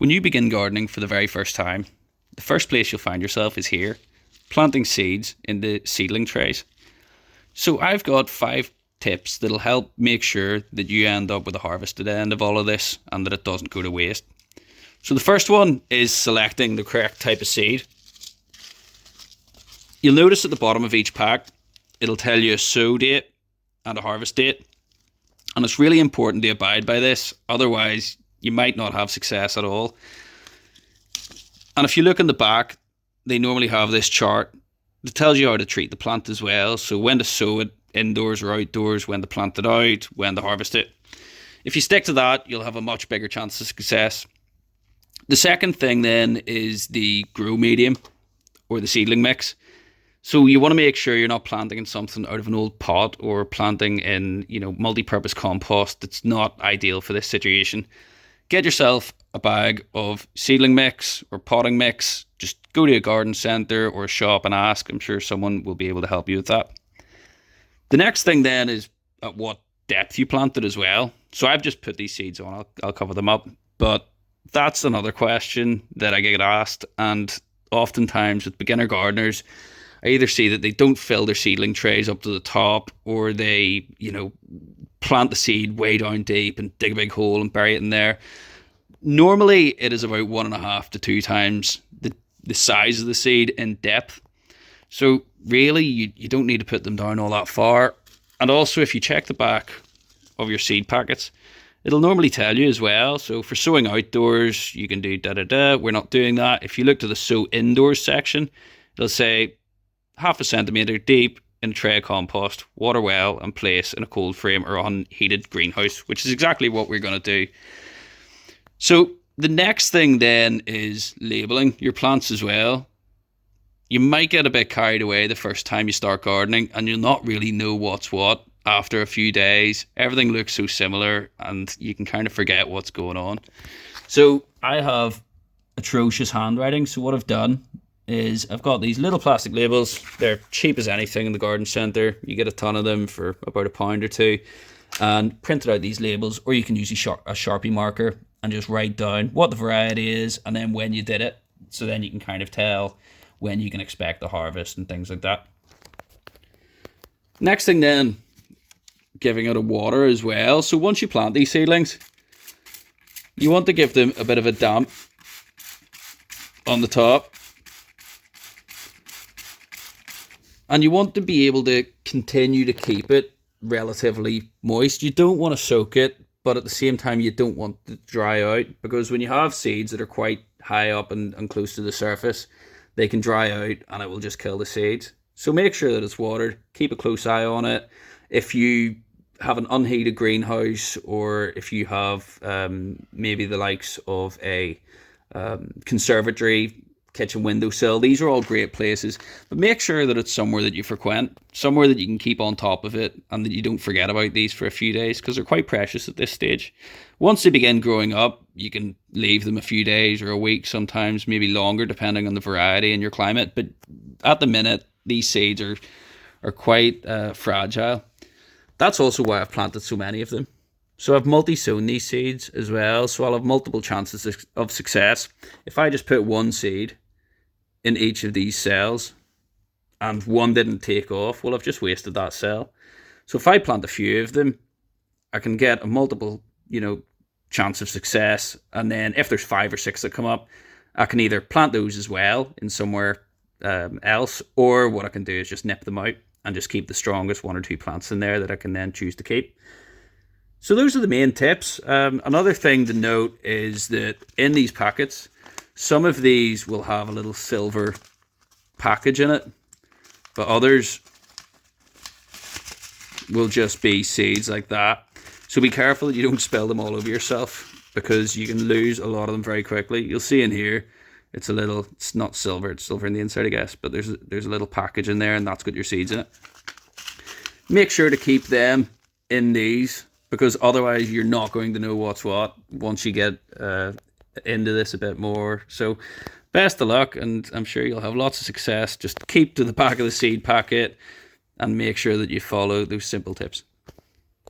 When you begin gardening for the very first time, the first place you'll find yourself is here, planting seeds in the seedling trays. So I've got 5 tips that'll help make sure that you end up with a harvest at the end of all of this and that it doesn't go to waste. So the first one is selecting the correct type of seed. You'll notice at the bottom of each pack, it'll tell you a sow date and a harvest date. And it's really important to abide by this, otherwise you might not have success at all. And if you look in the back, they normally have this chart that tells you how to treat the plant as well. So when to sow it indoors or outdoors, when to plant it out, when to harvest it. If you stick to that, you'll have a much bigger chance of success. The second thing then is the grow medium or the seedling mix. So you want to make sure you're not planting in something out of an old pot or planting in, multi-purpose compost. That's not ideal for this situation. Get yourself a bag of seedling mix or potting mix. Just go to a garden centre or a shop and ask. I'm sure someone will be able to help you with that. The next thing then is at what depth you plant it as well. So I've just put these seeds on. I'll cover them up. But that's another question that I get asked. And oftentimes with beginner gardeners, I either see that they don't fill their seedling trays up to the top, or they, plant the seed way down deep and dig a big hole and bury it in there. Normally, it is about 1.5 to 2 times the size of the seed in depth. So really, you don't need to put them down all that far. And also, if you check the back of your seed packets, it'll normally tell you as well. So for sowing outdoors, you can do da-da-da. We're not doing that. If you look to the sow indoors section, it'll say 0.5 centimetre deep in a tray of compost, water well, and place in a cold frame or unheated greenhouse, which is exactly what we're going to do. So the next thing then is labelling your plants as well. You might get a bit carried away the first time you start gardening and you'll not really know what's what after a few days. Everything looks so similar and you can kind of forget what's going on. So I have atrocious handwriting. So what I've done is I've got these little plastic labels. They're cheap as anything in the garden centre. You get a ton of them for about £1 or £2 and printed out these labels, or you can use a Sharpie marker and just write down what the variety is and then when you did it. So then you can kind of tell when you can expect the harvest and things like that. Next thing then, giving it a water as well. So once you plant these seedlings, you want to give them a bit of a damp on the top. And you want to be able to continue to keep it relatively moist. You don't want to soak it, but at the same time, you don't want it to dry out, because when you have seeds that are quite high up and close to the surface, they can dry out and it will just kill the seeds. So make sure that it's watered. Keep a close eye on it. If you have an unheated greenhouse, or if you have maybe the likes of a conservatory, kitchen windowsill, these are all great places, but make sure that it's somewhere that you frequent, somewhere that you can keep on top of it and that you don't forget about these for a few days, because they're quite precious at this stage. Once they begin growing up, you can leave them a few days or a week, sometimes maybe longer depending on the variety and your climate, but at the minute these seeds are quite fragile. That's also why I've planted so many of them. So I've multi-sown these seeds as well, so I'll have multiple chances of success. If I just put one seed in each of these cells and one didn't take off, well, I've just wasted that cell. So if I plant a few of them, I can get a multiple, chance of success. And then if there's 5 or 6 that come up, I can either plant those as well in somewhere else, or what I can do is just nip them out and just keep the strongest 1 or 2 plants in there that I can then choose to keep. So those are the main tips. Another thing to note is that in these packets, some of these will have a little silver package in it, but others will just be seeds like that. So be careful that you don't spill them all over yourself, because you can lose a lot of them very quickly. You'll see in here, it's not silver, it's silver in the inside, I guess, but there's a little package in there and that's got your seeds in it. Make sure to keep them in these, because otherwise you're not going to know what's what once you get into this a bit more. So best of luck, and I'm sure you'll have lots of success. Just keep to the back of the seed packet and make sure that you follow those simple tips.